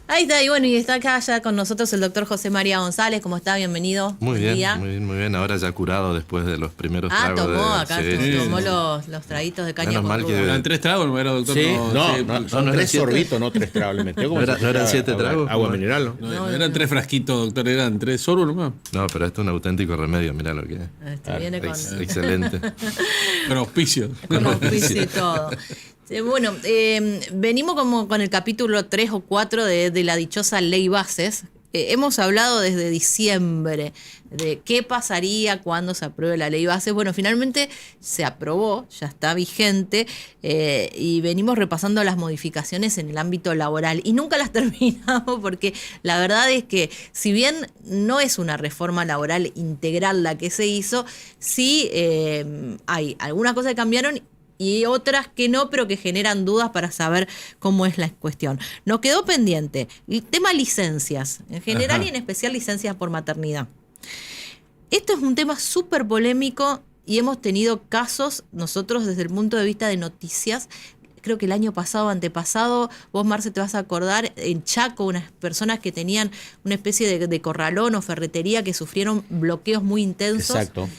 Ahí está, y bueno, y está acá ya con nosotros el doctor José María González. ¿Cómo está? Bienvenido. Muy Buen bien, día. muy bien, muy bien. Ahora ya curado después de los primeros tragos. Tomó acá, Sí, sí, tomó sí. los traguitos de caña Menos con mal ruda. que- ¿Eran 3 tragos, no era, doctor? Sí, Sí, son no eran tres 7. sorbitos, no 3 tragos. Le metió como ¿No si eran fuera 7 agua- tragos? Agua No. mineral, ¿no? No, eran 3 frasquitos, doctor, eran 3 sorbos nomás. No, pero esto es un auténtico remedio, mirá lo que es. Viene con Excelente. Con auspicio. auspicio y todo. Bueno, venimos como con el capítulo 3 o 4 de la dichosa Ley Bases. Hemos hablado desde diciembre de qué pasaría cuando se apruebe la Ley Bases. Bueno, finalmente se aprobó, ya está vigente, y venimos repasando las modificaciones en el ámbito laboral. Y nunca las terminamos porque la verdad es que si bien no es una reforma laboral integral la que se hizo, sí hay algunas cosas que cambiaron y otras que no, pero que generan dudas para saber cómo es la cuestión. Nos quedó pendiente el tema licencias, en general y en especial licencias por maternidad. Esto es un tema súper polémico y hemos tenido casos, nosotros desde el punto de vista de noticias, creo que el año pasado, antepasado, vos, Marce, te vas a acordar, en Chaco, unas personas que tenían una especie de corralón o ferretería que sufrieron bloqueos muy intensos. Exacto.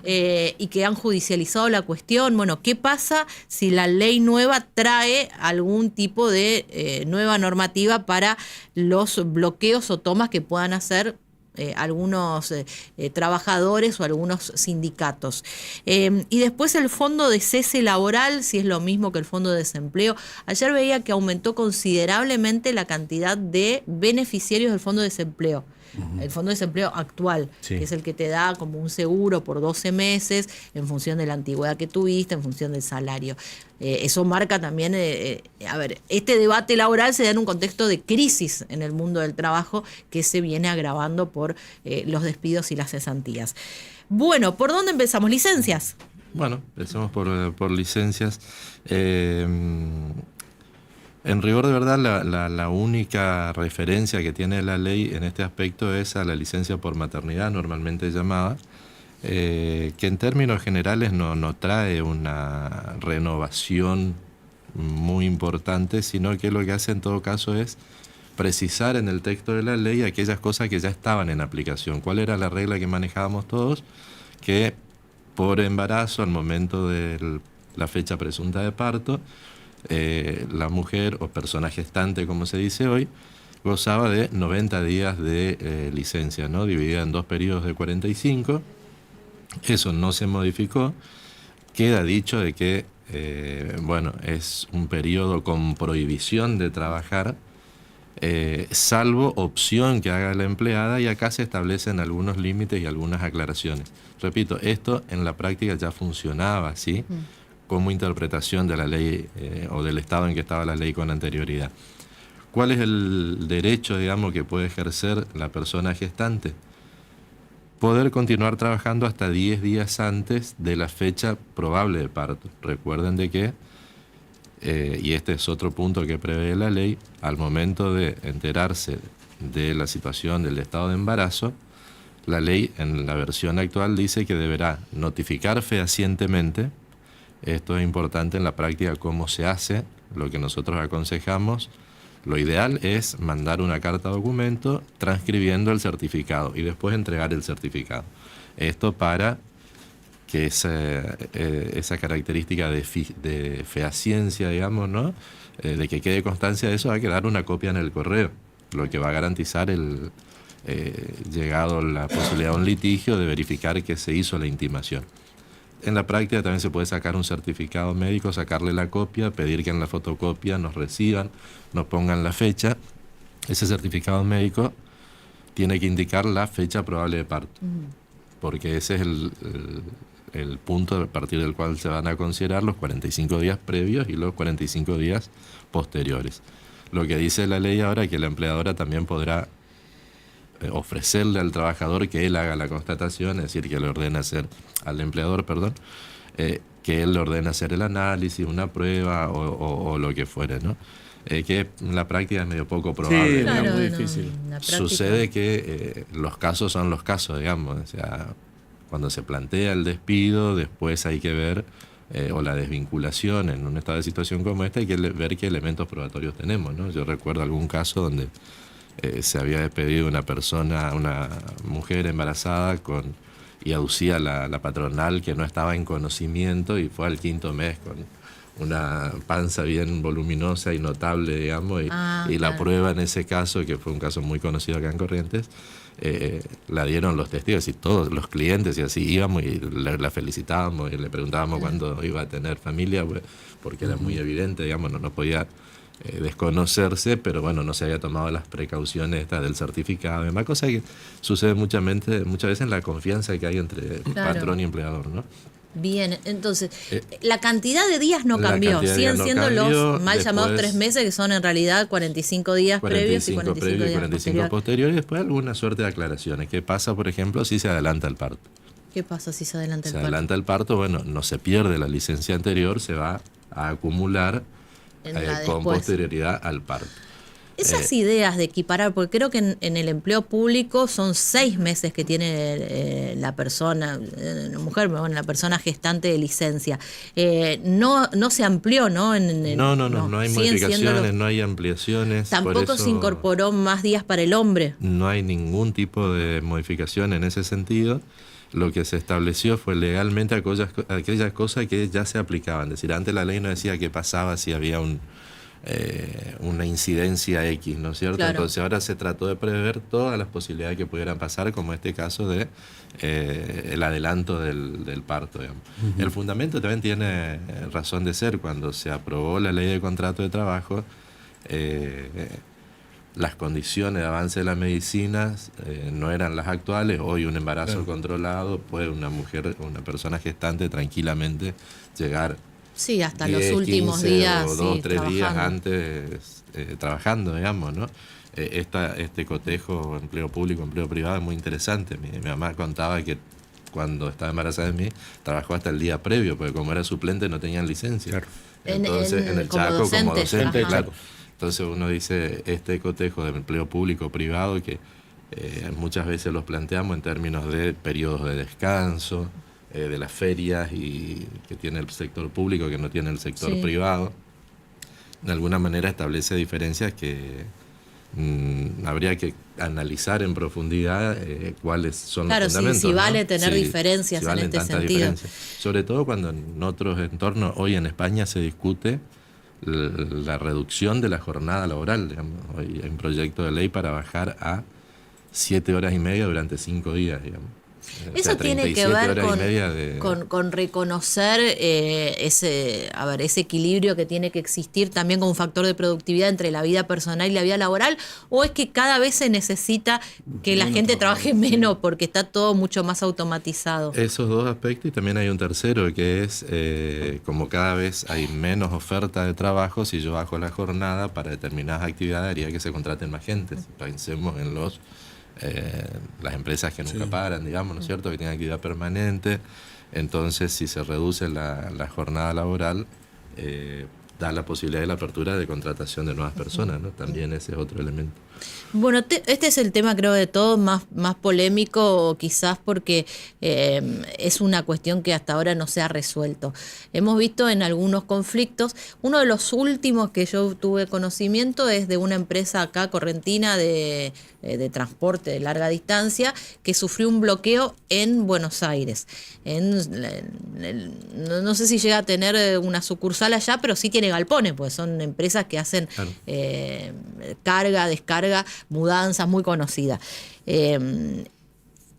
Y que han judicializado la cuestión. Bueno, ¿qué pasa si la ley nueva trae algún tipo de nueva normativa para los bloqueos o tomas que puedan hacer algunos trabajadores o algunos sindicatos? Y después el fondo de cese laboral, si es lo mismo que el fondo de desempleo. Ayer veía que aumentó considerablemente la cantidad de beneficiarios del fondo de desempleo. El fondo de desempleo actual, Sí. que es el que te da como un seguro por 12 meses en función de la antigüedad que tuviste, en función del salario. Eso marca también, este debate laboral se da en un contexto de crisis en el mundo del trabajo que se viene agravando por los despidos y las cesantías. Bueno, ¿por dónde empezamos? ¿Licencias? Bueno, empecemos por licencias. En rigor de verdad, la única referencia que tiene la ley en este aspecto es a la licencia por maternidad, normalmente llamada, que en términos generales no trae una renovación muy importante, sino que lo que hace en todo caso es precisar en el texto de la ley aquellas cosas que ya estaban en aplicación. ¿Cuál era la regla que manejábamos todos? Que por embarazo, al momento de la fecha presunta de parto, la mujer o persona gestante, como se dice hoy, gozaba de 90 días de licencia, ¿no? Dividida en 2 periodos de 45. Eso no se modificó. Queda dicho de que es un periodo con prohibición de trabajar, salvo opción que haga la empleada, y acá se establecen algunos límites y algunas aclaraciones. Repito, esto en la práctica ya funcionaba así, como interpretación de la ley o del estado en que estaba la ley con anterioridad. ¿Cuál es el derecho, digamos, que puede ejercer la persona gestante? Poder continuar trabajando hasta 10 días antes de la fecha probable de parto. Recuerden de que, y este es otro punto que prevé la ley, al momento de enterarse de la situación del estado de embarazo, la ley en la versión actual dice que deberá notificar fehacientemente. Esto es importante en la práctica, cómo se hace, lo que nosotros aconsejamos. Lo ideal es mandar una carta documento transcribiendo el certificado y después entregar el certificado. Esto para que esa característica de fehaciencia, digamos, ¿no? De que quede constancia de eso, va a quedar una copia en el correo, lo que va a garantizar llegado la posibilidad de un litigio, de verificar que se hizo la intimación. En la práctica también se puede sacar un certificado médico, sacarle la copia, pedir que en la fotocopia nos reciban, nos pongan la fecha. Ese certificado médico tiene que indicar la fecha probable de parto, porque ese es el punto a partir del cual se van a considerar los 45 días previos y los 45 días posteriores. Lo que dice la ley ahora es que la empleadora también podrá ofrecerle al trabajador que él haga la constatación, es decir, que le ordene hacer, al empleador, perdón, que él le ordene hacer el análisis, una prueba o lo que fuere, ¿no? Que en la práctica es medio poco probable. Sí, Claro, es muy no, difícil. la práctica. Sucede que los casos son los casos, digamos, o sea, cuando se plantea el despido, después hay que ver o la desvinculación en un estado de situación como esta, hay que ver qué elementos probatorios tenemos, ¿no? Yo recuerdo algún caso donde se había despedido una mujer embarazada y aducía la patronal que no estaba en conocimiento, y fue al 5º mes con una panza bien voluminosa y notable, digamos, y la claro. prueba en ese caso, que fue un caso muy conocido acá en Corrientes, la dieron los testigos y todos los clientes, y así íbamos y la felicitábamos y le preguntábamos cuándo iba a tener familia, pues, porque era muy evidente, digamos, no podía desconocerse, pero bueno, no se había tomado las precauciones estas del certificado y demás, cosa que sucede muchas veces en la confianza que hay entre patrón y empleador, ¿no? Bien, entonces, la cantidad de días no la cambió, cantidad de siguen días no siendo cambió. los mal llamados Después, 3 meses, que son en realidad 45 días previos y 45 previos y días 45 posteriores, y después alguna suerte de aclaraciones. ¿Qué pasa, por ejemplo, si se adelanta el parto? ¿Qué pasa si se adelanta el Se parto? adelanta el parto, bueno, no se pierde la licencia anterior, se va a acumular En la con después. posterioridad al parto. Esas ideas de equiparar, porque creo que en el empleo público son 6 meses que tiene la persona, la mujer, bueno, la persona gestante de licencia. No se amplió, ¿no? No hay siguen siendo modificaciones, no hay ampliaciones. Tampoco por eso se incorporó más días para el hombre. no hay ningún tipo de modificación en ese sentido. Lo que se estableció fue legalmente aquellas cosas que ya se aplicaban. Es decir, antes la ley no decía qué pasaba si había una incidencia X, ¿no es cierto? Claro. Entonces ahora se trató de prever todas las posibilidades que pudieran pasar, como este caso de el adelanto del parto, digamos. El fundamento también tiene razón de ser. Cuando se aprobó la ley de contrato de trabajo, las condiciones de avance de la medicina no eran las actuales. Hoy un embarazo controlado puede una persona gestante tranquilamente llegar Sí, hasta 10, los últimos 15 días. o 2 o sí, 3 días trabajando. antes trabajando, digamos, ¿no? Este cotejo empleo público, empleo privado es muy interesante. Mi mamá contaba que cuando estaba embarazada de mí, trabajó hasta el día previo, porque como era suplente no tenían licencia. Claro. Entonces, en el como Chaco, docente, como docente, ajá. claro. Entonces uno dice, este cotejo de empleo público privado, que muchas veces los planteamos en términos de periodos de descanso, de las ferias y que tiene el sector público, que no tiene el sector Sí. privado, de alguna manera establece diferencias que habría que analizar en profundidad cuáles son Claro, los sí, fundamentos. si ¿no? vale tener diferencias si en valen este tantas sentido. diferencias. Sobre todo cuando en otros entornos, hoy en España se discute la reducción de la jornada laboral. Digamos. Hoy hay un proyecto de ley para bajar a 7 horas y media durante 5 días, digamos. O Eso sea, tiene que 37 ver horas y media de... con reconocer ese equilibrio que tiene que existir también como un factor de productividad entre la vida personal y la vida laboral, o es que cada vez se necesita que la gente trabaje menos porque está todo mucho más automatizado. Esos dos aspectos, y también hay un tercero que es, como cada vez hay menos oferta de trabajo, si yo bajo la jornada para determinadas actividades haría que se contraten más gente. Pensemos en las empresas que nunca paran, digamos, ¿no es cierto?, que tienen actividad permanente. Entonces, si se reduce la jornada laboral, da la posibilidad de la apertura de contratación de nuevas personas, ¿no? También ese es otro elemento. Bueno, este es el tema, creo, de todos más polémico, quizás porque es una cuestión que hasta ahora no se ha resuelto. Hemos visto en algunos conflictos, uno de los últimos que yo tuve conocimiento es de una empresa acá correntina de transporte de larga distancia que sufrió un bloqueo en Buenos Aires. No sé si llega a tener una sucursal allá, pero sí tiene galpones, pues son empresas que hacen carga, descarga, mudanzas, muy conocidas.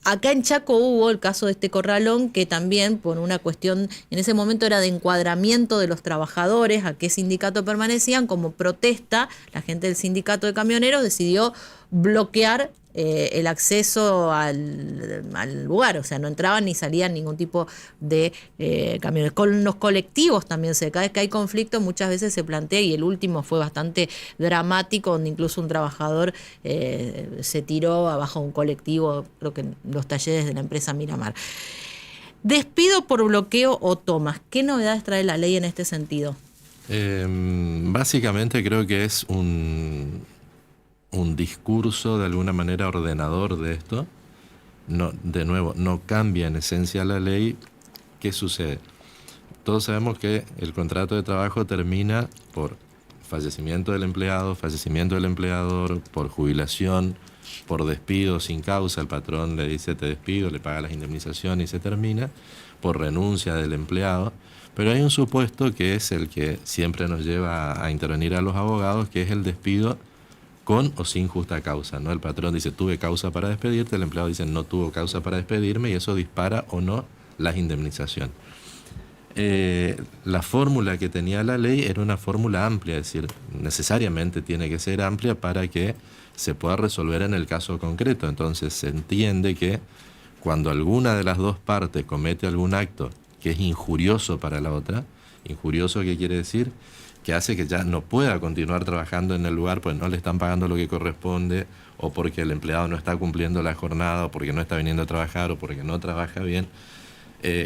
Acá en Chaco hubo el caso de este corralón que también por una cuestión, en ese momento era de encuadramiento de los trabajadores, a qué sindicato permanecían, como protesta, la gente del sindicato de camioneros decidió bloquear el acceso al lugar, o sea, no entraban ni salían ningún tipo de camiones. Con los colectivos también cada vez que hay conflicto muchas veces se plantea, y el último fue bastante dramático, donde incluso un trabajador se tiró abajo de un colectivo, creo que en los talleres de la empresa Miramar. Despido por bloqueo o tomas. ¿Qué novedades trae la ley en este sentido? Básicamente creo que es un discurso de alguna manera ordenador de esto. No, de nuevo, no cambia en esencia la ley. ¿Qué sucede? todos sabemos que el contrato de trabajo termina por fallecimiento del empleado, fallecimiento del empleador, por jubilación, por despido sin causa, el patrón le dice te despido, le paga las indemnizaciones y se termina, por renuncia del empleado. Pero hay un supuesto que es el que siempre nos lleva a intervenir a los abogados, que es el despido con o sin justa causa, ¿no? El patrón dice tuve causa para despedirte, el empleado dice no tuvo causa para despedirme, y eso dispara o no las indemnizaciones. La fórmula que tenía la ley era una fórmula amplia, es decir, necesariamente tiene que ser amplia para que se pueda resolver en el caso concreto. Entonces se entiende que cuando alguna de las dos partes comete algún acto que es injurioso para la otra, injurioso, ¿qué quiere decir? Que hace que ya no pueda continuar trabajando en el lugar pues no le están pagando lo que corresponde, o porque el empleado no está cumpliendo la jornada, o porque no está viniendo a trabajar, o porque no trabaja bien.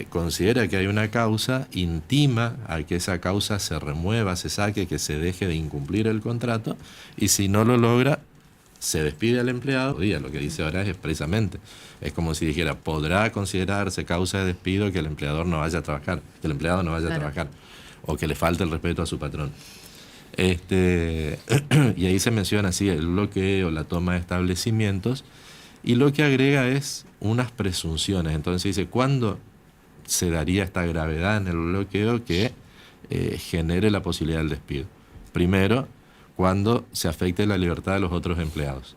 Considera que hay una causa, intima a que esa causa se remueva, se saque, que se deje de incumplir el contrato, y si no lo logra, se despide al empleado. Lo que dice ahora es expresamente, es como si dijera, podrá considerarse causa de despido que el empleador no vaya a trabajar, que el empleado no vaya a trabajar, o que le falte el respeto a su patrón. Y ahí se menciona así el bloqueo, la toma de establecimientos, y lo que agrega es unas presunciones. Entonces dice, ¿cuándo se daría esta gravedad en el bloqueo que genere la posibilidad del despido? Primero, cuando se afecte la libertad de los otros empleados.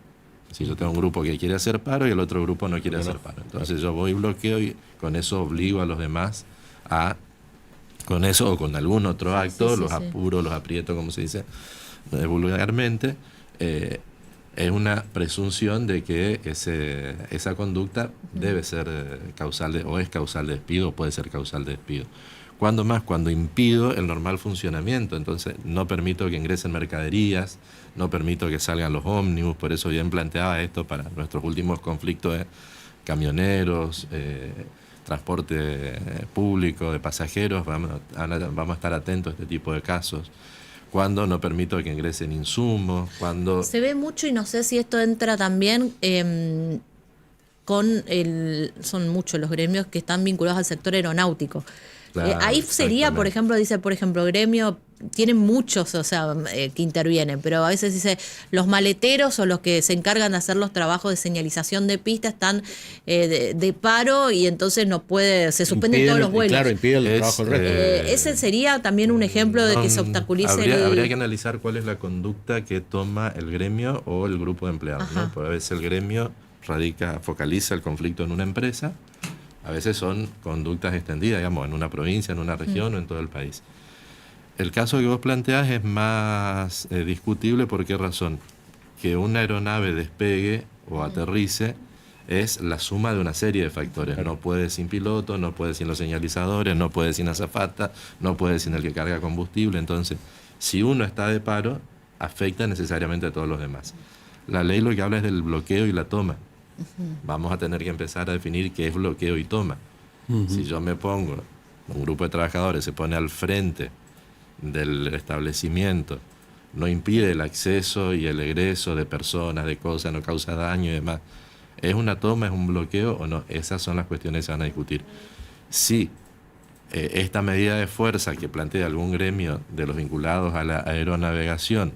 Si yo tengo un grupo que quiere hacer paro y el otro grupo no quiere hacer paro, entonces yo voy y bloqueo, y con eso obligo a los demás a, con eso o con algún otro acto, los apuro, los aprieto, como se dice vulgarmente, es una presunción de que esa conducta debe ser causal de, o es causal de despido, o puede ser causal de despido. Cuando más, cuando impido el normal funcionamiento, entonces no permito que ingresen mercaderías, no permito que salgan los ómnibus, por eso bien planteaba esto para nuestros últimos conflictos de camioneros, transporte público de pasajeros, vamos a estar atentos a este tipo de casos. Cuando no permito que ingresen insumos, cuando... Se ve mucho, y no sé si esto entra también son muchos los gremios que están vinculados al sector aeronáutico. Claro, ahí sería, por ejemplo, gremio, tienen muchos, que intervienen, pero a veces dice, los maleteros o los que se encargan de hacer los trabajos de señalización de pista están de paro, y entonces se suspenden todos los vuelos. Claro, impide el trabajo del resto. Ese sería también un ejemplo de que se obstaculice habría que analizar cuál es la conducta que toma el gremio o el grupo de empleados, ¿no? Porque a veces el gremio focaliza el conflicto en una empresa. A veces son conductas extendidas, digamos, en una provincia, en una región o en todo el país. El caso que vos planteás es más discutible. ¿Por qué razón? Que una aeronave despegue o aterrice es la suma de una serie de factores. No puede sin piloto, no puede sin los señalizadores, no puede sin azafata, no puede sin el que carga combustible. Entonces, si uno está de paro, afecta necesariamente a todos los demás. La ley lo que habla es del bloqueo y la toma. Vamos a tener que empezar a definir qué es bloqueo y toma. Si yo me pongo, un grupo de trabajadores se pone al frente del establecimiento, no impide el acceso y el egreso de personas, de cosas, no causa daño y demás, ¿es una toma, es un bloqueo o no? Esas son las cuestiones que se van a discutir. Si esta medida de fuerza que plantea algún gremio de los vinculados a la aeronavegación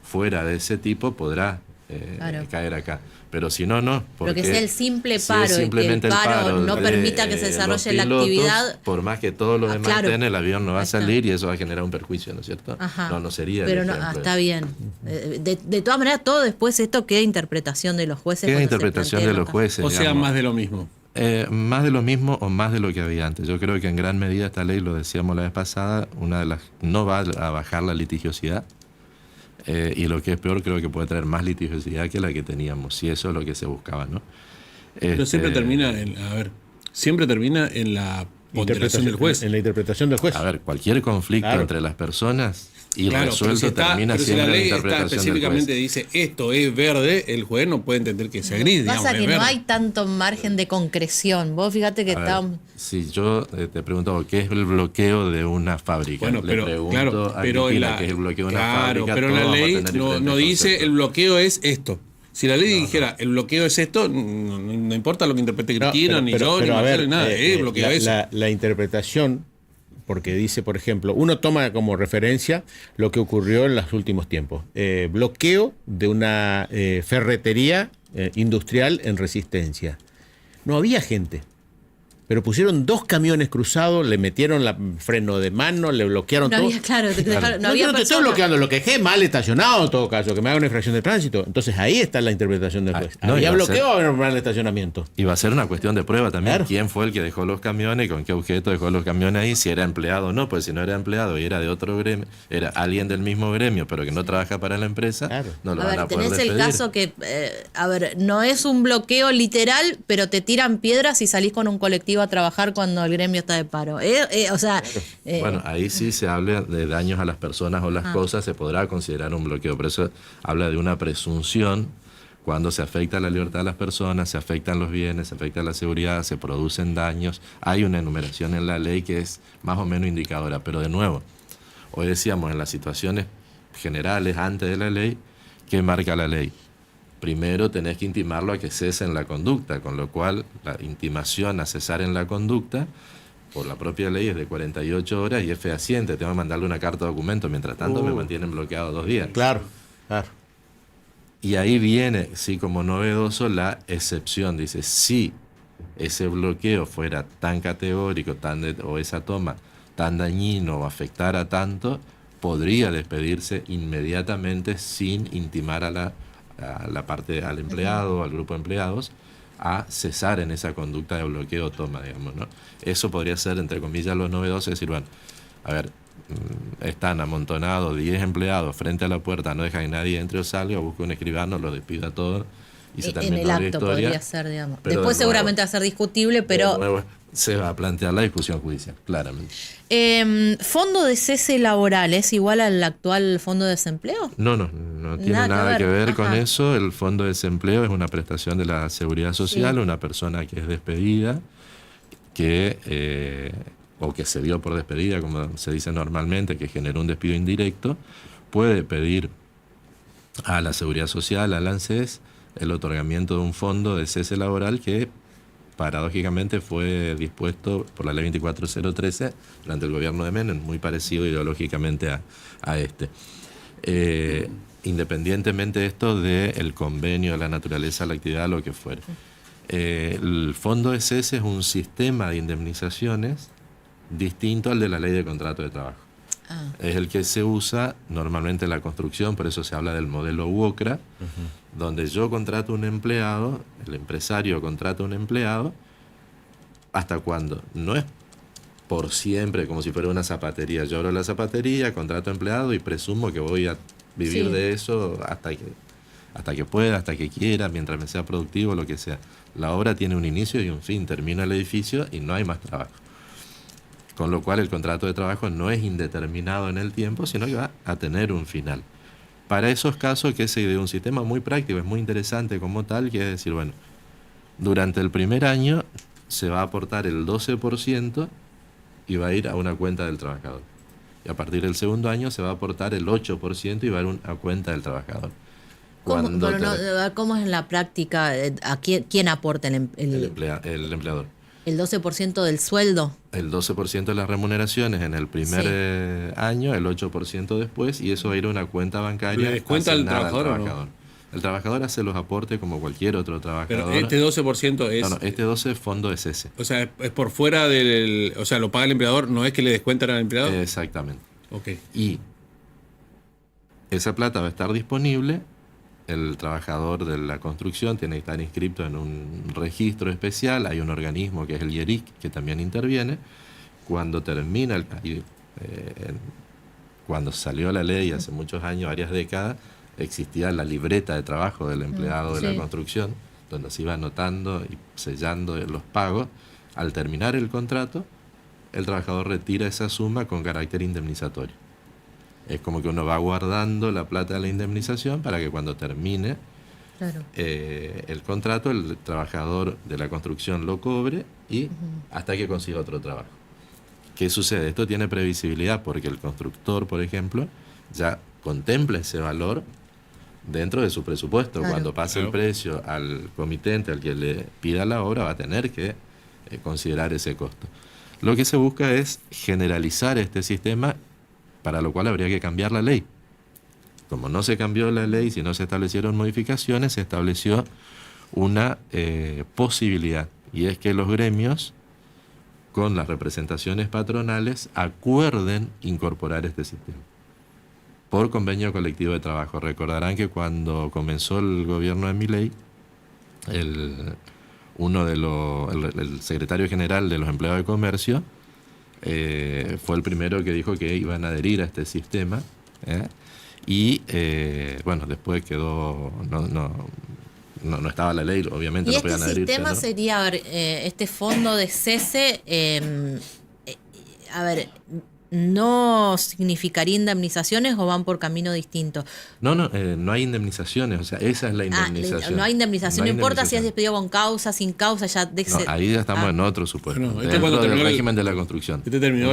fuera de ese tipo, podrá caer acá. Pero si no, no. Porque sea el simple paro, y que el paro no permita que se desarrolle la actividad. Por más que todos los demás estén, el avión no va a salir, y eso va a generar un perjuicio, ¿no es cierto? No sería. Pero está bien. De todas maneras, todo después esto queda interpretación de los jueces. Queda interpretación de los jueces. O sea, digamos. más de lo mismo. Más de lo mismo o más de lo que había antes. Yo creo que en gran medida esta ley, lo decíamos la vez pasada, no va a bajar la litigiosidad. Y lo que es peor, creo que puede traer más litigiosidad que la que teníamos, si eso es lo que se buscaba, ¿no? Pero siempre termina en la ponderación del juez. En la interpretación del juez. A ver, cualquier conflicto entre las personas irresuelto termina siendo la interpretación del juez. Específicamente dice, esto es verde, el juez no puede entender que sea gris. Pasa que no hay tanto margen de concreción. Vos fíjate que estamos... Si yo te pregunto qué es el bloqueo de una fábrica, bueno, pero, le pregunto a Cristina qué es el bloqueo de una fábrica. Pero la ley no dice el bloqueo es esto. Si la ley dijera el bloqueo es esto, no importa lo que interprete Cristina, ni yo, ni Marcelo, ni nada. El bloqueo es eso. La interpretación porque dice, por ejemplo, uno toma como referencia lo que ocurrió en los últimos tiempos. Bloqueo de una ferretería industrial en Resistencia. No había gente, pero pusieron 2 camiones cruzados, le metieron freno de mano, le bloquearon No todo. había, claro, no había yo no te estoy personas. bloqueando, lo que dejé mal estacionado en todo caso, que me haga una infracción de tránsito. Entonces ahí está la interpretación del juez. No, ¿Había iba a bloqueo ser- o había mal estacionamiento? Y va a ser una cuestión de prueba también. Claro. ¿Quién fue el que dejó los camiones? ¿Con qué objeto dejó los camiones ahí? Si era empleado o no. Pues si no era empleado y era de otro gremio, era alguien del mismo gremio, pero que no trabaja para la empresa, Claro. no lo A van ver, a poder tenés el despedir. caso que, no es un bloqueo literal, pero te tiran piedras y salís con un colectivo a trabajar cuando el gremio está de paro. Bueno, ahí sí se habla de daños a las personas o las cosas, se podrá considerar un bloqueo. Por eso habla de una presunción cuando se afecta la libertad de las personas, se afectan los bienes, se afecta la seguridad, se producen daños. Hay una enumeración en la ley que es más o menos indicadora. Pero de nuevo, hoy decíamos en las situaciones generales antes de la ley, ¿qué marca la ley? Primero tenés que intimarlo a que cese en la conducta, con lo cual la intimación a cesar en la conducta por la propia ley es de 48 horas y es fehaciente. Tengo que mandarle una carta de documento. Mientras tanto me mantienen bloqueado 2 días. Claro, claro. Y ahí viene, sí, como novedoso, la excepción. Dice, si ese bloqueo fuera tan categórico o esa toma tan dañino o afectara tanto, podría despedirse inmediatamente sin intimar a la parte, al empleado, al grupo de empleados, a cesar en esa conducta de bloqueo o toma, digamos, ¿no? Eso podría ser, entre comillas, lo novedoso, es decir, bueno, a ver, están amontonados 10 empleados frente a la puerta, no dejan que nadie entre o salga, busca un escribano, lo despida todo y se En termina el la acto historia. podría ser, digamos. Pero Después de nuevo- seguramente va a ser discutible, pero... De nuevo, se va a plantear la discusión judicial, claramente. ¿Fondo de cese laboral es igual al actual fondo de desempleo? No tiene nada que ver con Ajá. eso. El fondo de desempleo es una prestación de la seguridad social. Sí. Una persona que es despedida, o que se dio por despedida, como se dice normalmente, que generó un despido indirecto, puede pedir a la seguridad social, al ANSES, el otorgamiento de un fondo de cese laboral que paradójicamente fue dispuesto por la ley 24013 durante el gobierno de Menem, muy parecido ideológicamente a este. Independientemente de esto del convenio, de la naturaleza de la actividad, lo que fuera. El fondo de cese es un sistema de indemnizaciones distinto al de la ley de contrato de trabajo. Es el que se usa normalmente en la construcción, por eso se habla del modelo UOCRA, donde yo contrato un empleado, el empresario contrata un empleado, ¿hasta cuándo? No es por siempre, como si fuera una zapatería. Yo abro la zapatería, contrato empleado y presumo que voy a vivir Sí. de eso hasta que pueda, hasta que quiera, mientras me sea productivo, lo que sea. La obra tiene un inicio y un fin, termina el edificio y no hay más trabajo. Con lo cual el contrato de trabajo no es indeterminado en el tiempo, sino que va a tener un final. Para esos casos que se ideó un sistema muy práctico, es muy interesante como tal, que es decir, bueno, durante el primer año se va a aportar el 12% y va a ir a una cuenta del trabajador. Y a partir del segundo año se va a aportar el 8% y va a ir a una cuenta del trabajador. ¿Cómo, ¿Cómo es en la práctica? ¿A quién aporta el El empleador. el 12% del sueldo? El 12% de las remuneraciones en el primer año, el 8% después, y eso va a ir a una cuenta bancaria. ¿Le descuenta al asignada trabajador o no? El trabajador hace los aportes como cualquier otro trabajador. Pero este 12% es... No, este 12 es fondo de cese. O sea, es por fuera del... O sea, lo paga el empleador, no es que le descuentan al empleador. Exactamente. Ok. Y esa plata va a estar disponible. El trabajador de la construcción tiene que estar inscrito en un registro especial. Hay un organismo que es el IERIC que también interviene. Cuando termina cuando salió la ley hace muchos años, varias décadas, existía la libreta de trabajo del empleado de la construcción, donde se iba anotando y sellando los pagos. Al terminar el contrato, el trabajador retira esa suma con carácter indemnizatorio. Es como que uno va guardando la plata de la indemnización para que cuando termine el contrato, el trabajador de la construcción lo cobre y hasta que consiga otro trabajo. ¿Qué sucede? Esto tiene previsibilidad porque el constructor, por ejemplo, ya contempla ese valor dentro de su presupuesto. Claro. Cuando pase el precio al comitente, al que le pida la obra, va a tener que considerar ese costo. Lo que se busca es generalizar este sistema, para lo cual habría que cambiar la ley. Como no se cambió la ley, si no se establecieron modificaciones, se estableció una posibilidad, y es que los gremios, con las representaciones patronales, acuerden incorporar este sistema por convenio colectivo de trabajo. Recordarán que cuando comenzó el gobierno de Milei, el secretario general de los empleados de comercio fue el primero que dijo que iban a adherir a este sistema, y bueno, después quedó, no estaba la ley, obviamente y no este podían adherirse, sistema ¿no? sería, a ver, este fondo de cese, a ver, ¿no significaría indemnizaciones o van por camino distinto? No hay indemnizaciones, o sea, esa es la indemnización. No hay indemnización, no importa si es indemnización. despedido con causa, sin causa, ya de No, ahí ya estamos en otro supuesto. Bueno, dentro cuando del terminó régimen de la construcción. terminó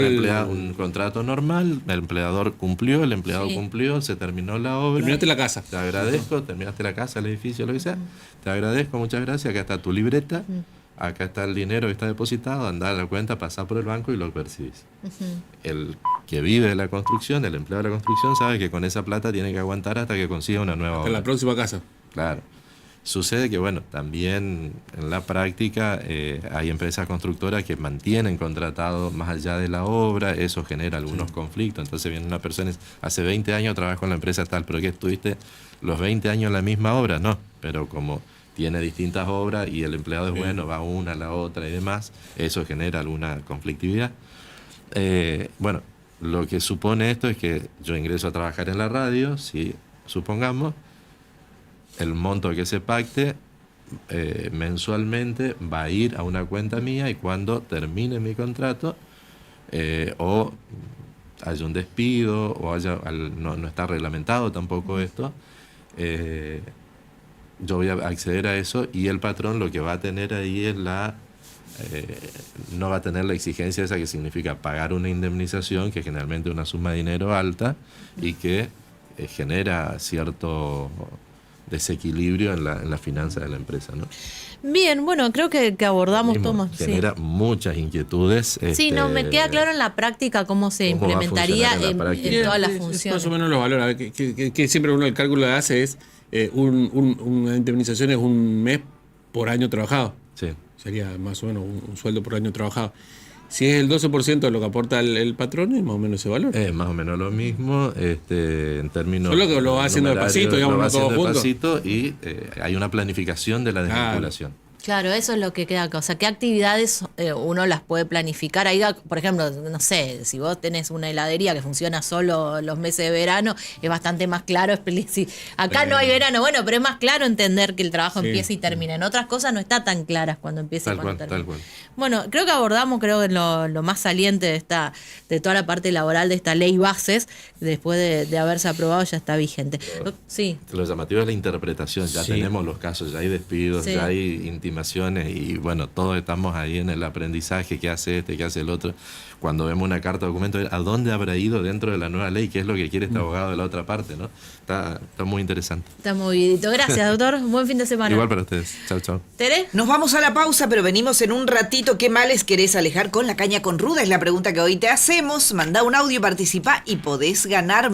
Un contrato normal, el empleador cumplió, el empleado Sí. cumplió, se terminó la obra. Terminaste la casa. Te agradezco, terminaste la casa, el edificio, lo que sea. Te agradezco, muchas gracias, acá está tu libreta, acá está el dinero que está depositado, andá a la cuenta, pasá por el banco y lo percibís. El que vive de la construcción, el empleado de la construcción, sabe que con esa plata tiene que aguantar hasta que consiga una nueva En obra. la próxima casa. Claro. Sucede que, bueno, también en la práctica hay empresas constructoras que mantienen contratado más allá de la obra, eso genera algunos conflictos. Entonces viene una persona y dice, hace 20 años trabajo en la empresa tal, pero ¿qué estuviste los 20 años en la misma obra? No, pero como tiene distintas obras y el empleado es bueno, va una a la otra y demás, eso genera alguna conflictividad. Bueno, lo que supone esto es que yo ingreso a trabajar en la radio, si supongamos, el monto que se pacte mensualmente va a ir a una cuenta mía, y cuando termine mi contrato o haya un despido o no está reglamentado tampoco esto, yo voy a acceder a eso, y el patrón lo que va a tener ahí es no va a tener la exigencia esa que significa pagar una indemnización, que generalmente es una suma de dinero alta y que genera cierto desequilibrio en la finanza de la empresa, ¿no? Bien, bueno, creo que abordamos todo. Genera muchas inquietudes. Sí, no, me queda claro en la práctica cómo se cómo va a implementaría funcionar en la práctica. en todas las Es funciones. más o menos los valores. A ver, que siempre uno el cálculo que hace es una indemnización es un mes por año trabajado. Sí. Sería más o menos un sueldo por año trabajado. Si es el 12% de lo que aporta el patrón, es más o menos ese valor. Es más o menos lo mismo, en términos. Solo que lo va haciendo numerarios, despacito, digamos, lo va no todo haciendo junto. despacito, y hay una planificación de la desvinculación. Claro, eso es lo que queda acá. O sea, ¿qué actividades uno las puede planificar? Ahí, por ejemplo, no sé, si vos tenés una heladería que funciona solo los meses de verano, es bastante más claro. Si acá no hay verano, bueno, pero es más claro entender que el trabajo Sí. empieza y termina. En otras cosas no está tan claras cuando empieza y cuando termina. Tal cual. Bueno, creo que abordamos lo más saliente de toda la parte laboral de esta ley bases, después de haberse aprobado ya está vigente. Sí. Lo llamativo es la interpretación, ya Sí. tenemos los casos, ya hay despidos, Sí. ya hay intimaciones, y bueno, todos estamos ahí en el aprendizaje, qué hace este, qué hace el otro. Cuando vemos una carta de documento, ¿a dónde habrá ido dentro de la nueva ley? ¿Qué es lo que quiere este abogado de la otra parte? ¿No? Está muy interesante. Está movidito. Gracias, doctor. Buen fin de semana. Igual para ustedes. Chau, chau. ¿Tere? Nos vamos a la pausa, pero venimos en un ratito. ¿Qué males querés alejar con la caña con ruda? Es la pregunta que hoy te hacemos. Manda un audio, participa y podés ganar